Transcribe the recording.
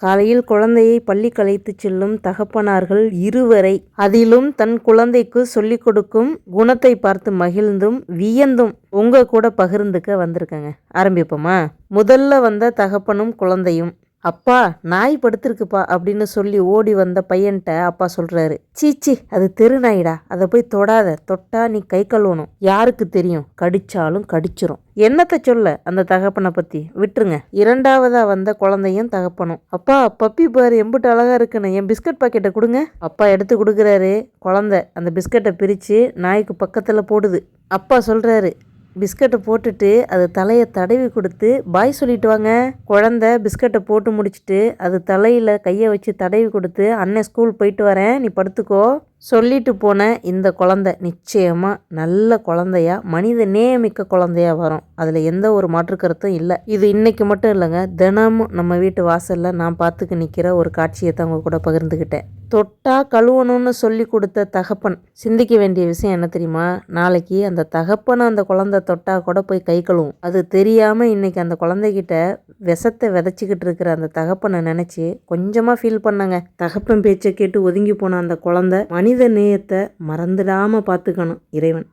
காலையில் குழந்தையை பள்ளிக்கு அழைத்துச் செல்லும் தகப்பனார்கள் இருவரை, அதிலும் தன் குழந்தைக்கு சொல்லிக் கொடுக்கும் குணத்தை பார்த்து மகிழ்ந்தும் வியந்தும் உங்க கூட பகிர்ந்துக்க வந்திருக்கேங்க. ஆரம்பிப்போமா? முதல்ல வந்த தகப்பனும் குழந்தையும். அப்பா, நாய் படுத்திருக்குப்பா அப்படின்னு சொல்லி ஓடி வந்த பையன்ட்ட அப்பா சொல்றாரு, சீச்சி, அது தெரு நாயிடா, அதை போய் தொடாத, தொட்டா நீ கை கழுவணும், யாருக்கு தெரியும், கடிச்சாலும் கடிச்சிரும். என்னத்தை சொல்ல அந்த தகப்பனை பத்தி, விட்டுருங்க. இரண்டாவதா வந்த குழந்தையும் தகப்பனும், அப்பா, பப்பி பாரு எம்பிட்டு அழகா இருக்குன்னு, என் பிஸ்கட் பாக்கெட்டை கொடுங்க. அப்பா எடுத்து கொடுக்குறாரு. குழந்தை அந்த பிஸ்கட்டை பிரிச்சு நாய்க்கு பக்கத்துல போடுது. அப்பா சொல்றாரு, பிஸ்கட்டை போட்டுட்டு அது தலையை தடவி கொடுத்து பாய் சொல்லிட்டு வாங்க. குழந்தை பிஸ்கட்டை போட்டு முடிச்சுட்டு அது தலையில் கையை வச்சு தடவி கொடுத்து, அண்ணன் ஸ்கூல் போயிட்டு வரேன், நீ படுத்துக்கோ சொல்லிட்டு போன இந்த குழந்தை நிச்சயமா நல்ல குழந்தையா, மனித நேயமிக்க குழந்தையா வரும். அதில் எந்த ஒரு மாற்று கருத்தும் இல்லை. இது இன்னைக்கு மட்டும் இல்லைங்க, தினமும் நம்ம வீட்டு வாசல்ல நான் பார்த்துக்க நிற்கிற ஒரு காட்சியை தான் உங்க கூட பகிர்ந்துக்கிட்டேன். தொட்டா கழுவணும்னு சொல்லி கொடுத்த தகப்பன் சிந்திக்க வேண்டிய விஷயம் என்ன தெரியுமா? நாளைக்கு அந்த தகப்பனை அந்த குழந்தை தொட்டா கூட போய் கை கழுவும். அது தெரியாம இன்னைக்கு அந்த குழந்தைகிட்ட விஷத்தை விதைச்சிக்கிட்டு இருக்கிற அந்த தகப்பனை நினைச்சு கொஞ்சமா ஃபீல் பண்ணங்க. தகப்பன் பேச்சை கேட்டு ஒதுங்கி போன அந்த குழந்தை மனித நேயத்தை மறந்துடாம பார்த்துக்கணும் இறைவன்.